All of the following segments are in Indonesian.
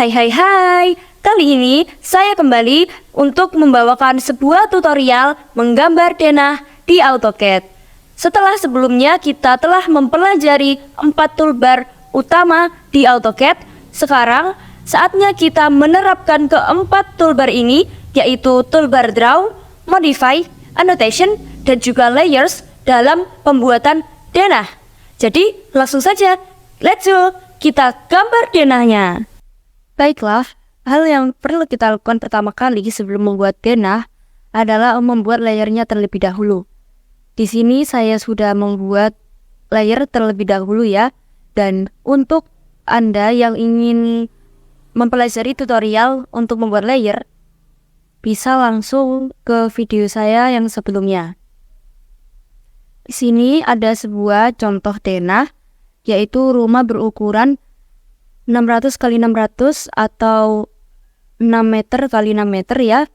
Hai, kali ini saya kembali untuk membawakan sebuah tutorial menggambar denah di AutoCAD. Setelah sebelumnya kita telah mempelajari 4 toolbar utama di AutoCAD, sekarang saatnya kita menerapkan keempat toolbar ini, yaitu toolbar Draw, Modify, Annotation, dan juga Layers dalam pembuatan denah. Jadi langsung saja, let's go, kita gambar denahnya. Baiklah, hal yang perlu kita lakukan pertama kali sebelum membuat denah adalah membuat layernya terlebih dahulu. Di sini saya sudah membuat layer terlebih dahulu ya. Dan untuk Anda yang ingin mempelajari tutorial untuk membuat layer, bisa langsung ke video saya yang sebelumnya. Di sini ada sebuah contoh denah, yaitu rumah berukuran 600 x 600 atau 6 meter x 6 meter ya.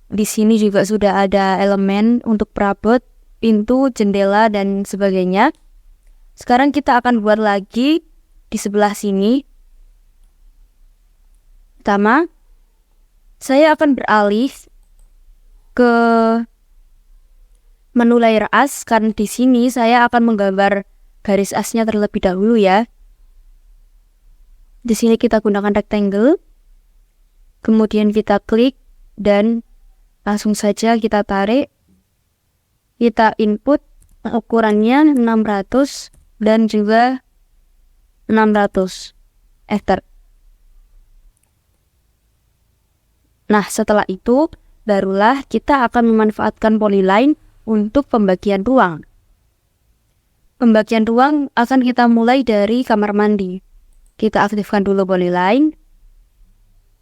Di sini juga sudah ada elemen untuk perabot, pintu, jendela, dan sebagainya. Sekarang kita akan buat lagi di sebelah sini. Pertama, saya akan beralih ke menu layer as, karena di sini saya akan menggambar garis asnya terlebih dahulu ya. Di sini kita gunakan rectangle, kemudian kita klik dan langsung saja kita tarik. Kita input ukurannya 600 dan juga 600. Enter. Nah, setelah itu barulah kita akan memanfaatkan polyline untuk pembagian ruang. Pembagian ruang akan kita mulai dari kamar mandi. Kita aktifkan dulu polyline.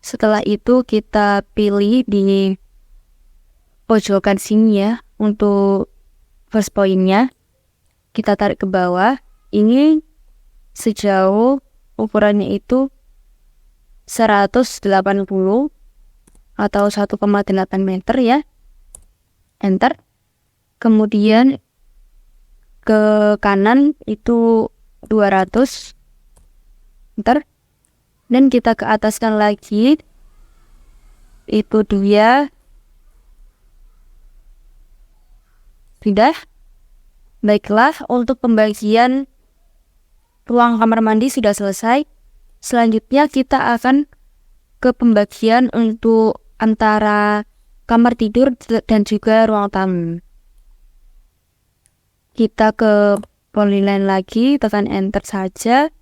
Setelah itu kita pilih di pojokan sini ya untuk first point-nya. Kita tarik ke bawah. Ini sejauh ukurannya itu 180 atau 1,8 meter ya. Enter. Kemudian ke kanan itu 200. Enter. Dan kita ke ataskan lagi, itu dia. Sudah. Baiklah, untuk pembagian ruang kamar mandi sudah selesai. Selanjutnya kita akan ke pembagian untuk antara kamar tidur dan juga ruang tamu. Kita ke polyline lagi, tekan enter saja.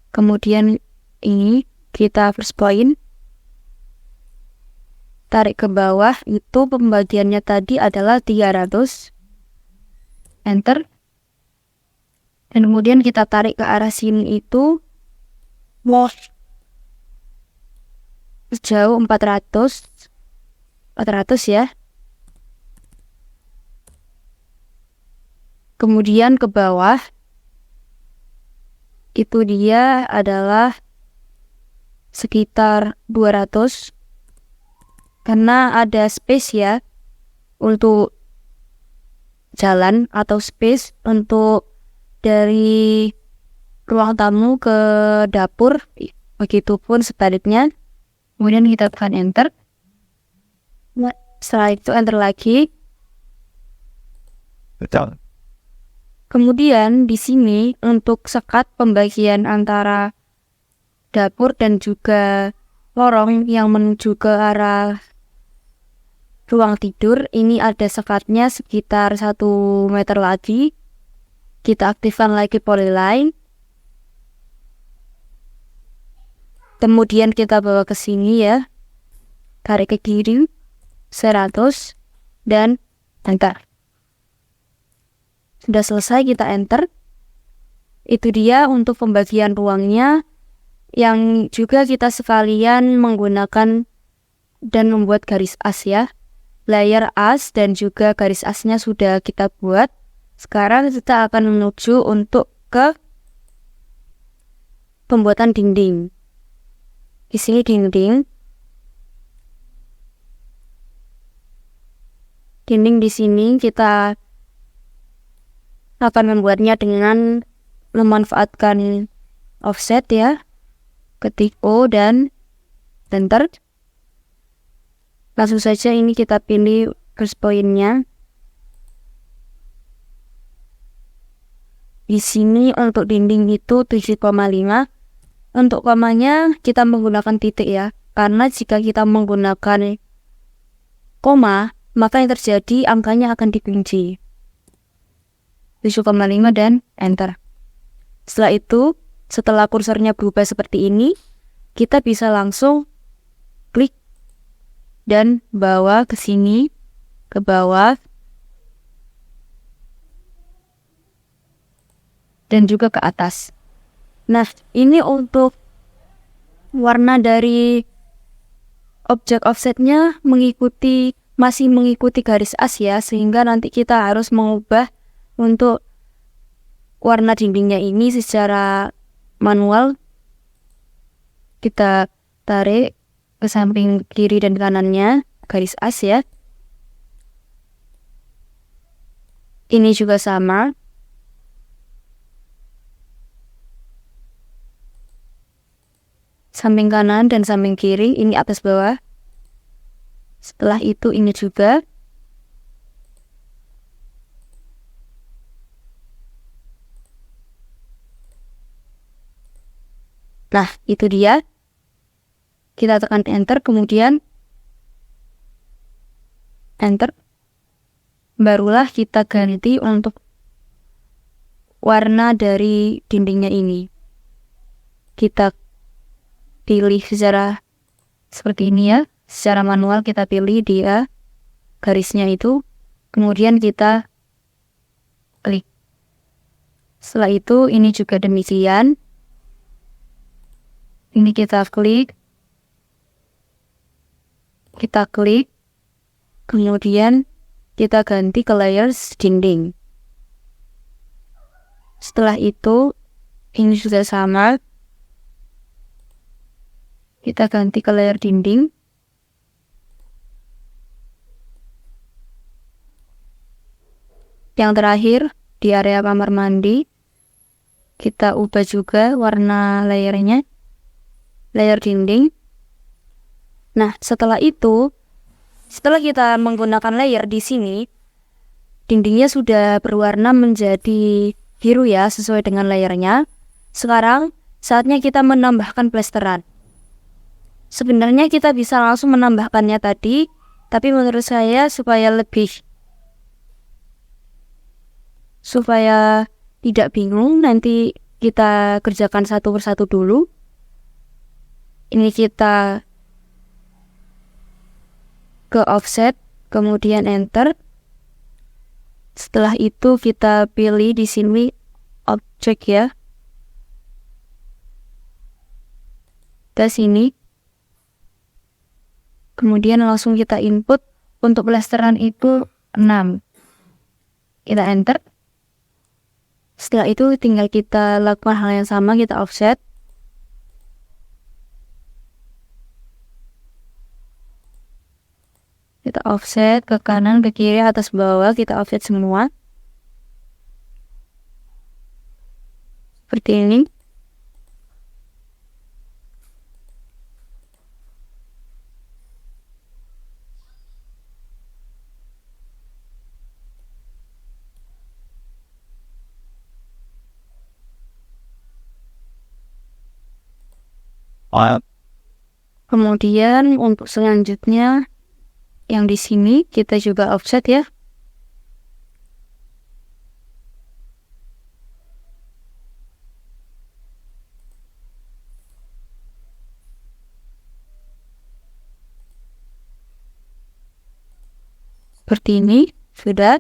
Kemudian ini kita first point, tarik ke bawah, itu pembagiannya tadi adalah 300. Enter. Dan kemudian kita tarik ke arah sini itu sejauh 400 ya. Kemudian ke bawah itu dia adalah sekitar 200, karena ada space ya untuk jalan atau space untuk dari ruang tamu ke dapur, begitupun sebaliknya. Kemudian kita tekan enter. Setelah itu enter lagi. Betul. Kemudian di sini untuk sekat pembagian antara dapur dan juga lorong yang menuju ke arah ruang tidur, ini ada sekatnya sekitar 1 meter lagi. Kita aktifkan lagi polyline. Kemudian kita bawa ke sini ya. Tarik ke kiri 100 dan enter. Sudah selesai, kita enter. Itu dia untuk pembagian ruangnya, yang juga kita sekalian menggunakan dan membuat garis as ya. Layer as dan juga garis asnya sudah kita buat. Sekarang kita akan menuju untuk ke pembuatan dinding. Di sini dinding. Dinding di sini kita akan membuatnya dengan memanfaatkan offset ya. ketik O dan enter. Langsung saja ini kita pilih garis poinnya. Di sini untuk dinding itu 7,5. Untuk komanya kita menggunakan titik ya. Karena jika kita menggunakan koma, maka yang terjadi angkanya akan dikunci. 7,5 dan enter. Setelah itu, setelah kursornya berubah seperti ini, kita bisa langsung klik dan bawa ke sini, ke bawah, dan juga ke atas. Nah, ini untuk warna dari objek offsetnya masih mengikuti garis as ya, sehingga nanti kita harus mengubah untuk warna dindingnya ini secara manual. Kita tarik ke samping kiri dan kanannya garis as ya. Ini juga sama. Samping kanan dan samping kiri, ini atas bawah. Setelah itu ini juga. Nah, itu dia. Kita tekan enter, kemudian enter. Barulah kita ganti untuk warna dari dindingnya ini. Kita pilih secara seperti ini ya, secara manual kita pilih dia garisnya itu, kemudian kita klik. Setelah itu ini juga demikian, ini kita klik, kemudian kita ganti ke layers dinding. Setelah itu ini sudah sama, kita ganti ke layer dinding. Yang terakhir di area kamar mandi, kita ubah juga warna layernya, layer dinding. Nah, setelah itu, setelah kita menggunakan layer di sini, dindingnya sudah berwarna menjadi biru ya, sesuai dengan layernya. Sekarang saatnya kita menambahkan plesteran. Sebenarnya kita bisa langsung menambahkannya tadi, tapi menurut saya supaya tidak bingung, nanti kita kerjakan satu persatu dulu. Ini kita ke offset, kemudian enter. Setelah itu kita pilih di sini objek ya. Ke sini. Kemudian langsung kita input untuk plesteran itu 6. Kita enter. Setelah itu tinggal kita lakukan hal yang sama, kita offset. Kita offset ke kanan, ke kiri, atas, bawah, kita offset semua. Seperti ini. Kemudian untuk selanjutnya yang di sini kita juga offset ya. Seperti ini, sudah.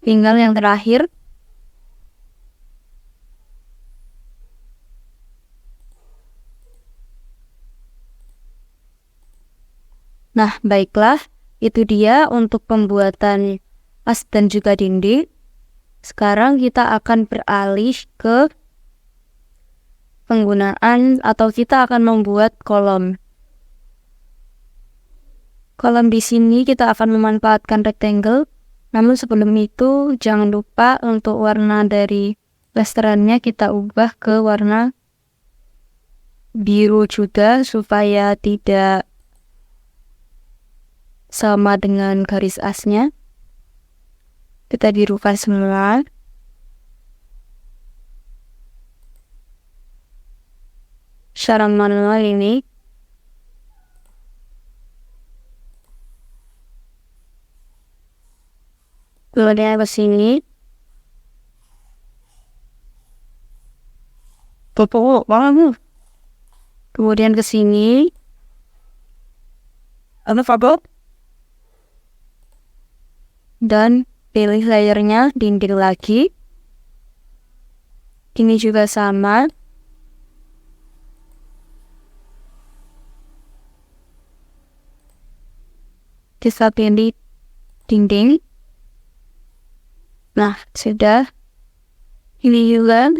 Tinggal yang terakhir. Nah, baiklah, itu dia untuk pembuatan as dan juga dinding. Sekarang kita akan beralih ke penggunaan atau kita akan membuat kolom. Kolom di sini kita akan memanfaatkan rectangle. Namun sebelum itu jangan lupa untuk warna dari plesterannya kita ubah ke warna biru juga supaya tidak sama dengan garis asnya. Kita birukan semua. Secara manual ini. Kemudian ke sini. Kemudian ke sini. Dan pilih layernya dinding lagi. Ini juga sama. Kita pilih dinding. Nah, sudah. Ini juga.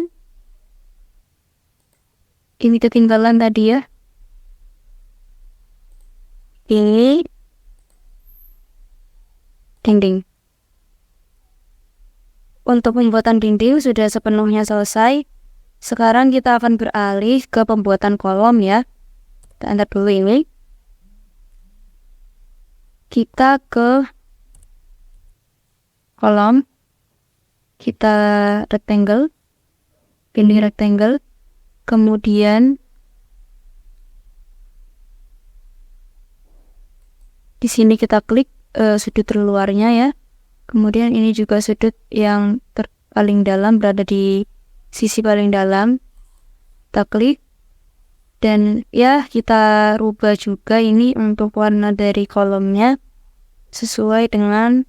Ini ketinggalan tadi ya. Ini dinding. Untuk pembuatan dinding sudah sepenuhnya selesai. Sekarang kita akan beralih ke pembuatan kolom ya. Kita enter dulu ini. Kita ke kolom. Kita rectangle. Pilih rectangle. Kemudian di sini kita klik sudut terluarnya ya. Kemudian ini juga sudut yang paling dalam, berada di sisi paling dalam. Kita klik. Dan ya kita rubah juga ini untuk warna dari kolomnya sesuai dengan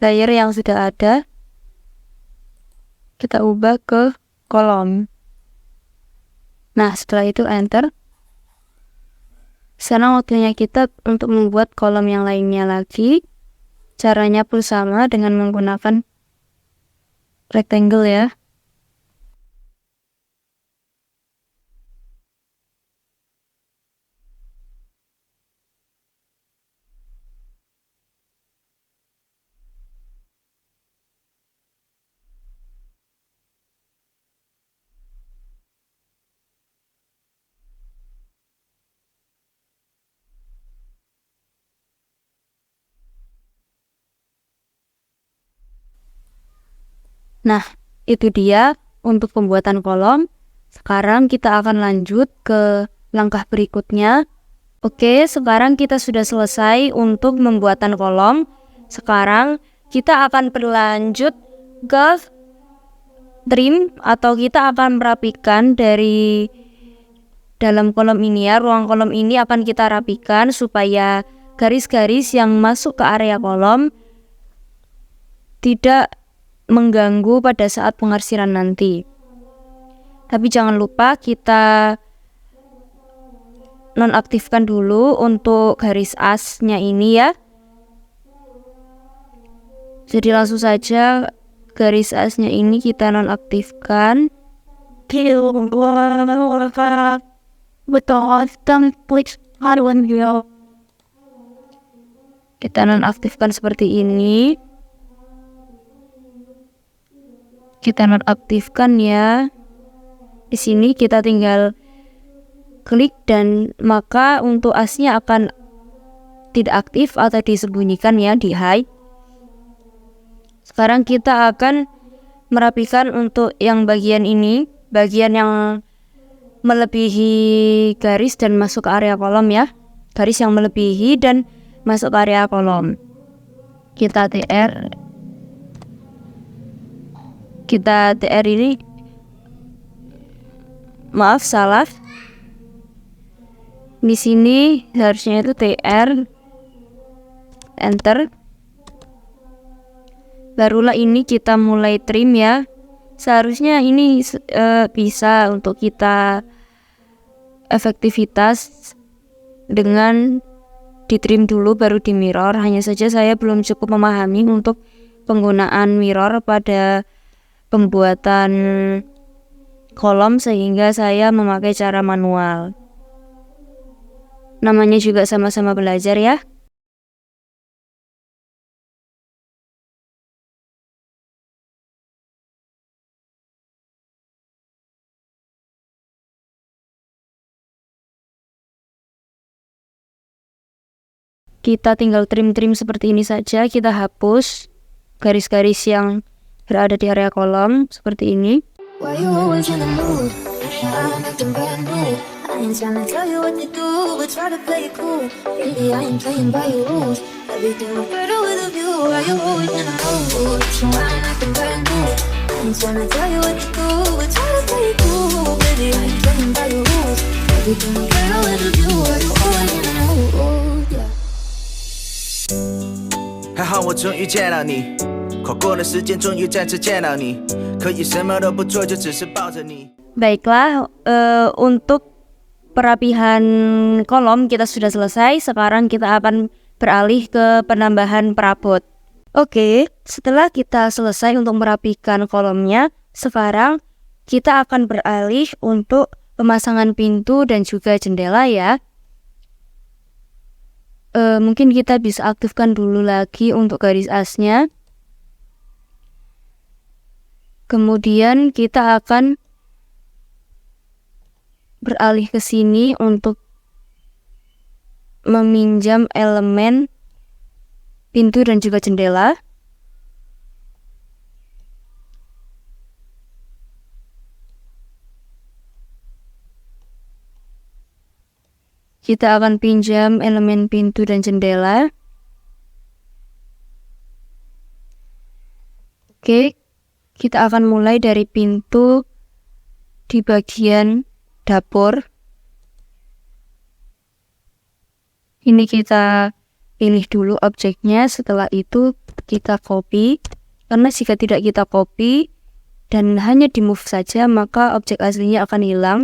layer yang sudah ada. Kita ubah ke kolom. Nah, setelah itu enter. Sekarang waktunya kita untuk membuat kolom yang lainnya lagi. Caranya pun sama dengan menggunakan rectangle ya. Nah, itu dia untuk pembuatan kolom. Sekarang kita akan lanjut ke langkah berikutnya. Oke, sekarang kita sudah selesai untuk pembuatan kolom. Sekarang kita akan berlanjut ke trim atau kita akan merapikan dari dalam kolom ini ya. Ruang kolom ini akan kita rapikan supaya garis-garis yang masuk ke area kolom tidak mengganggu pada saat pengarsiran nanti. Tapi jangan lupa kita nonaktifkan dulu untuk garis asnya ini ya. Jadi langsung saja garis asnya ini kita nonaktifkan. Kita nonaktifkan seperti ini. Kita nonaktifkan ya. Di sini kita tinggal klik dan maka untuk asnya akan tidak aktif atau disembunyikan ya, di hide. Sekarang kita akan merapikan untuk yang bagian ini, bagian yang melebihi garis dan masuk ke area kolom ya. Garis yang melebihi dan masuk ke area kolom. Kita TR ini, maaf salah. Di sini harusnya itu TR, enter. Barulah ini kita mulai trim ya. Seharusnya ini bisa untuk kita efektivitas dengan di trim dulu baru di mirror. Hanya saja saya belum cukup memahami untuk penggunaan mirror pada pembuatan kolom sehingga saya memakai cara manual. Namanya juga sama-sama belajar ya. kita tinggal trim-trim seperti ini saja. Kita hapus garis-garis yang berada di area kolom seperti ini. Why you always in the mood? I'm acting brand new. I ain't tryna tell you what to do, but try to play it cool. Really, I ain't playing by your rules. Everything look better with a view. Why you always in the mood? So I'm acting brand new. I ain't tryna tell you what to do, but try to play it cool. Baby, I ain't playing by your rules. Everything look better with a view. Why you always in the mood? Yeah. 还好我终于见到你，跨过了时间，终于再次见到你，可以什么都不做，就只是抱着你。 Baiklah, untuk perapihan kolom kita sudah selesai. Sekarang kita akan beralih ke penambahan perabot. Oke, setelah kita selesai untuk merapikan kolomnya, sekarang kita akan beralih untuk pemasangan pintu dan juga jendela ya. Mungkin kita bisa aktifkan dulu lagi untuk garis asnya. Kemudian kita akan beralih ke sini untuk meminjam elemen pintu dan juga jendela. Kita akan pinjam elemen pintu dan jendela. Oke, kita akan mulai dari pintu di bagian dapur. Ini kita pilih dulu objeknya, setelah itu kita copy. Karena jika tidak kita copy dan hanya di move saja, maka objek aslinya akan hilang.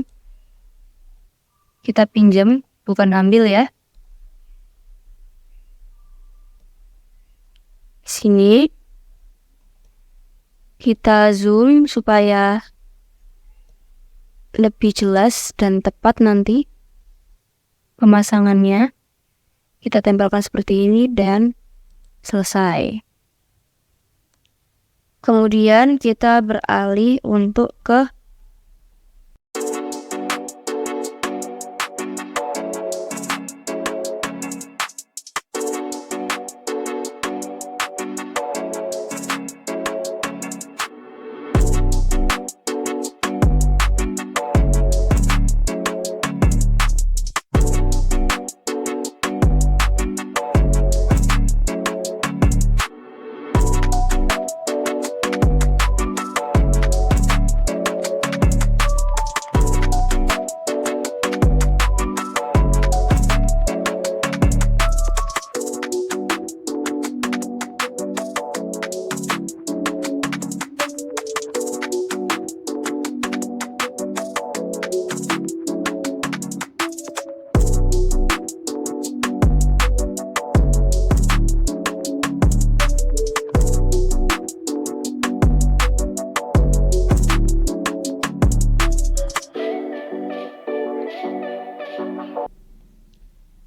Kita pinjam, bukan ambil ya. Sini kita zoom supaya lebih jelas dan tepat nanti pemasangannya. Kita tempelkan seperti ini dan selesai. Kemudian kita beralih untuk ke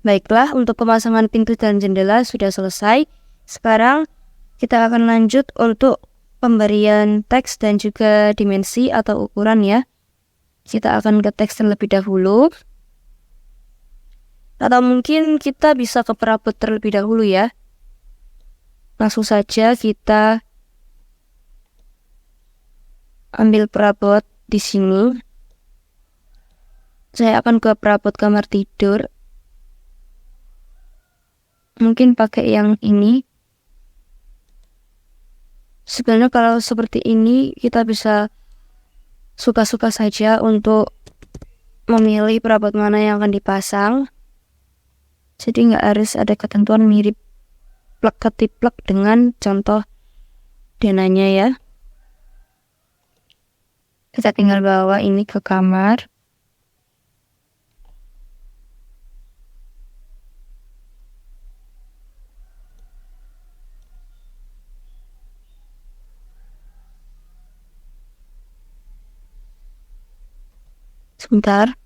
Baiklah, untuk pemasangan pintu dan jendela sudah selesai. Sekarang kita akan lanjut untuk pemberian teks dan juga dimensi atau ukuran ya. Kita akan ke teks terlebih dahulu. Atau mungkin kita bisa ke perabot terlebih dahulu ya. Langsung saja kita ambil perabot di sini. Saya akan ke perabot kamar tidur. Mungkin pakai yang ini. Sebenarnya kalau seperti ini kita bisa suka-suka saja untuk memilih perabot mana yang akan dipasang. Jadi nggak harus ada ketentuan mirip plek ketiplek dengan contoh denanya ya. Kita tinggal bawa ini ke kamar. Sebentar.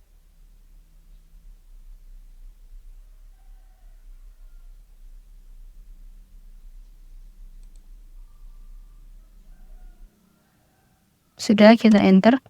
Sudah, kita enter.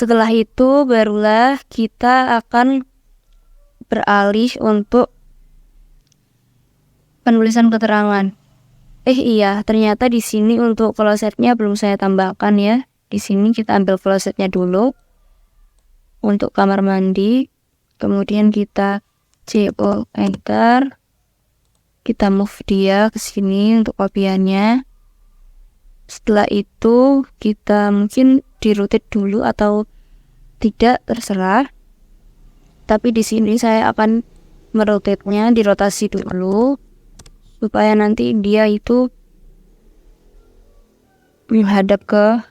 Setelah itu barulah kita akan beralih untuk penulisan keterangan. Iya, ternyata di sini untuk klosetnya belum saya tambahkan ya. Di sini kita ambil klosetnya dulu untuk kamar mandi. Kemudian kita CO enter. Kita move dia ke sini untuk kopiannya. Setelah itu kita mungkin di-rotate dulu atau tidak, terserah. Tapi di sini saya akan merotate-nya, dirotasi dulu supaya nanti dia itu menghadap ke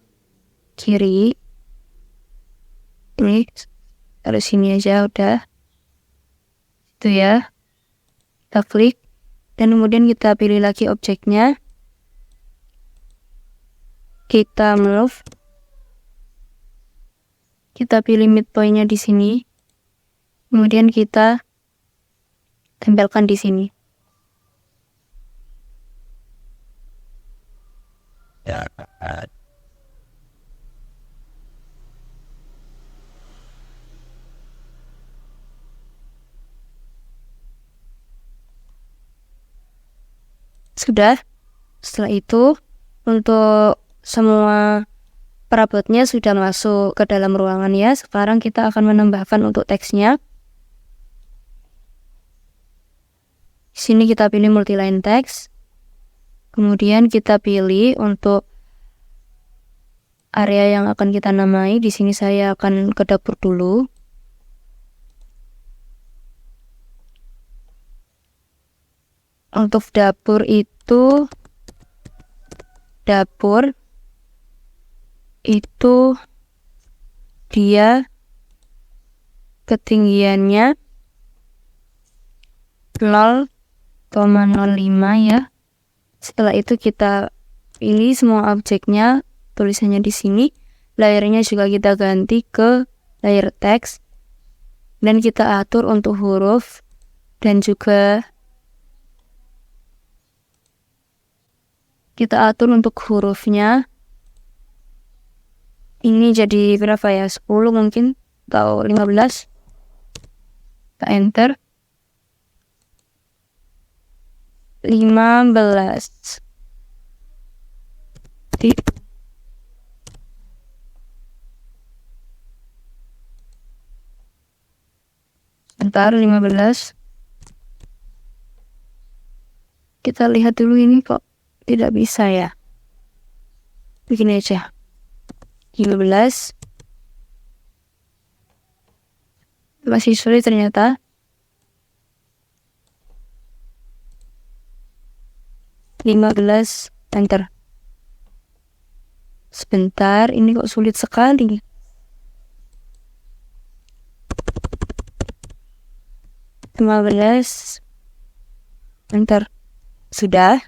kiri. Ini taruh sini aja udah. Itu ya. Kita klik dan kemudian kita pilih lagi objeknya. Kita move. Kita pilih midpoint-nya di sini. Kemudian kita tempelkan di sini. Sudah. Setelah itu untuk semua perabotnya sudah masuk ke dalam ruangan ya. Sekarang kita akan menambahkan untuk teksnya. Di sini kita pilih multiline text. Kemudian kita pilih untuk area yang akan kita namai. Di sini saya akan ke dapur dulu. Untuk dapur itu dia ketinggiannya 0,05 ya. Setelah itu kita pilih semua objeknya, tulisannya di sini. Layernya juga kita ganti ke layer text dan kita atur untuk huruf dan juga kita atur untuk hurufnya. Ini jadi berapa ya? 10 mungkin atau 15. Kita enter. 15. Sebentar, 15. Kita lihat dulu ini kok tidak bisa ya. Begini aja. 15. Masih sulit ternyata. 15, enter. Sebentar, ini kok sulit sekali. Enter. Sudah.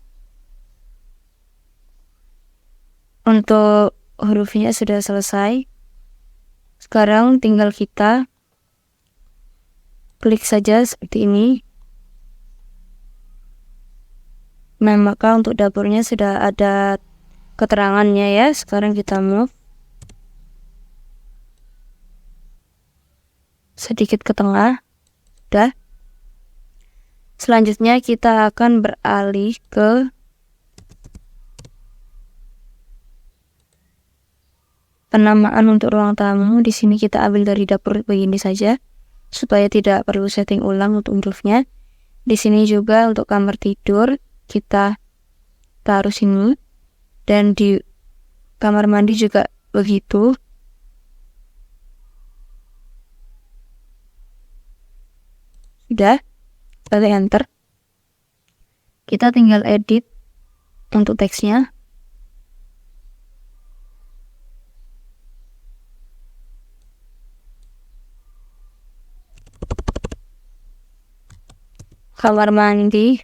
Untuk hurufnya sudah selesai. Sekarang tinggal kita klik saja seperti ini. Nah, maka untuk dapurnya sudah ada keterangannya ya. Sekarang kita move sedikit ke tengah. Sudah. Selanjutnya kita akan beralih ke penamaan untuk ruang tamu. Di sini kita ambil dari dapur begini saja supaya tidak perlu setting ulang untuk hurufnya. Di sini juga untuk kamar tidur kita taruh sini dan di kamar mandi juga begitu. Sudah, lalu enter. Kita tinggal edit untuk teksnya. Kamar mandi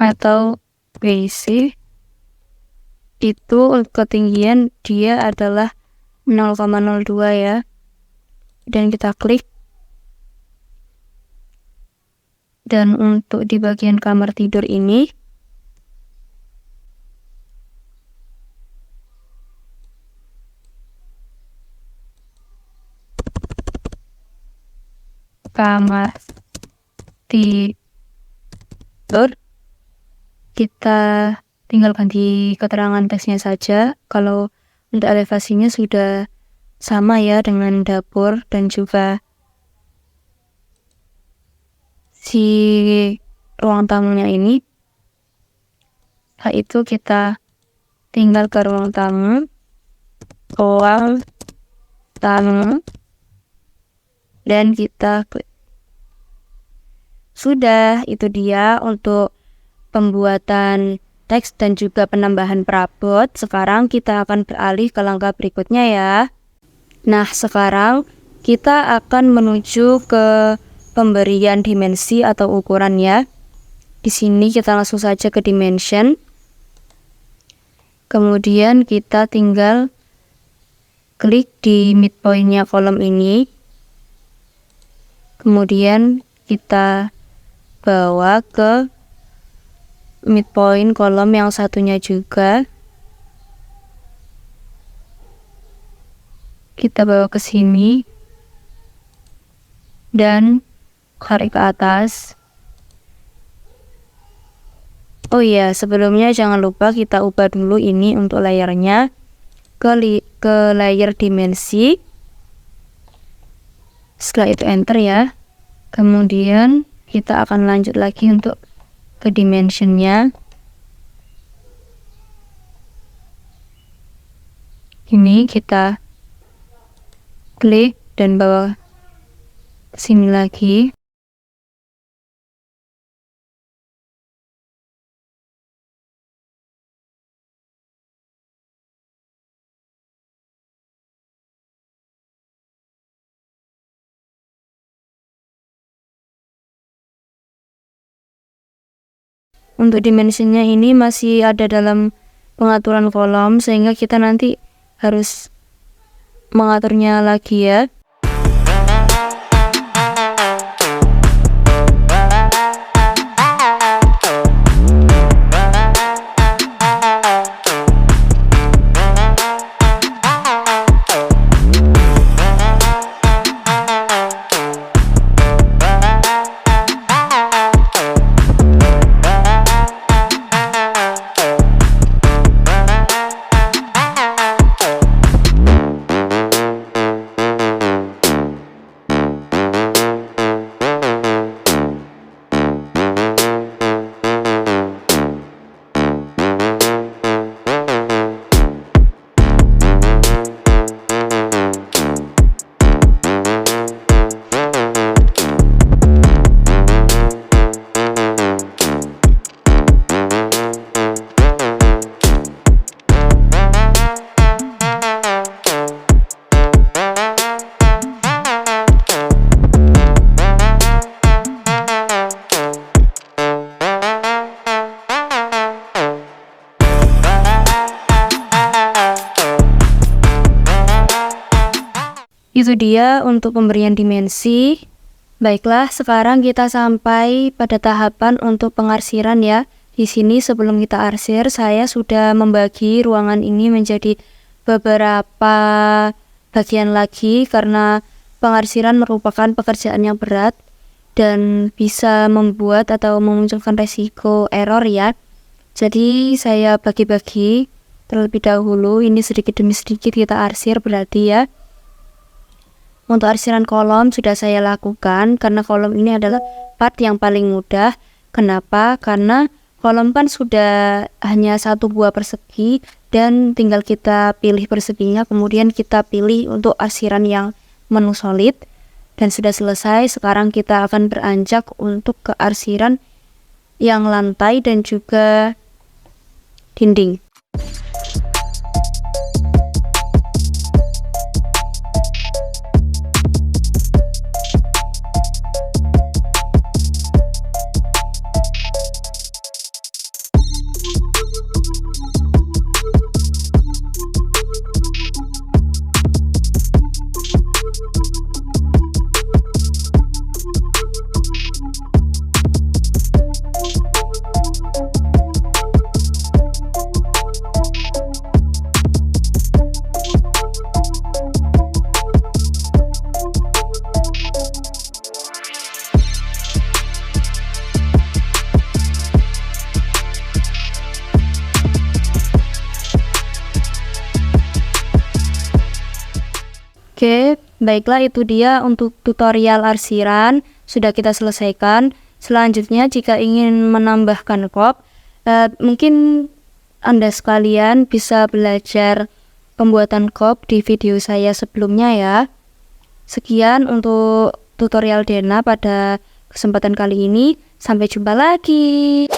atau WC itu ketinggian dia adalah 0,02 ya. Dan kita klik. Dan untuk di bagian kamar tidur ini kamar tidur, kita tinggal ganti keterangan teksnya saja. Kalau untuk elevasinya sudah sama ya dengan dapur dan juga si ruang tamunya ini. Setelah itu kita tinggal ke ruang tamu, dan kita klik. Sudah, itu dia untuk pembuatan teks dan juga penambahan perabot. Sekarang kita akan beralih ke langkah berikutnya ya. Nah, sekarang kita akan menuju ke pemberian dimensi atau ukuran ya. Di sini kita langsung saja ke dimension. Kemudian kita tinggal klik di midpoint-nya kolom ini. Kemudian kita bawa ke midpoint kolom yang satunya juga. Kita bawa ke sini dan tarik ke atas. Oh iya, sebelumnya jangan lupa kita ubah dulu ini untuk layernya ke layer dimensi. Setelah itu enter ya. Kemudian kita akan lanjut lagi untuk ke dimensionnya. Ini kita klik dan bawa ke sini lagi. Untuk dimensinya ini masih ada dalam pengaturan kolom, sehingga kita nanti harus mengaturnya lagi ya. Itu dia untuk pemberian dimensi. Baiklah, sekarang kita sampai pada tahapan untuk pengarsiran ya. Di sini sebelum kita arsir, saya sudah membagi ruangan ini menjadi beberapa bagian lagi karena pengarsiran merupakan pekerjaan yang berat dan bisa membuat atau memunculkan resiko error ya. Jadi saya bagi-bagi terlebih dahulu, ini sedikit demi sedikit kita arsir berarti ya. Untuk arsiran kolom sudah saya lakukan karena kolom ini adalah part yang paling mudah. Kenapa? Karena kolom kan sudah hanya satu buah persegi dan tinggal kita pilih perseginya, kemudian kita pilih untuk arsiran yang menu solid dan sudah selesai. Sekarang kita akan beranjak untuk ke arsiran yang lantai dan juga dinding. Oke, baiklah itu dia untuk tutorial arsiran sudah kita selesaikan. Selanjutnya jika ingin menambahkan kop, mungkin Anda sekalian bisa belajar pembuatan kop di video saya sebelumnya ya. Sekian untuk tutorial Dena pada kesempatan kali ini. Sampai jumpa lagi.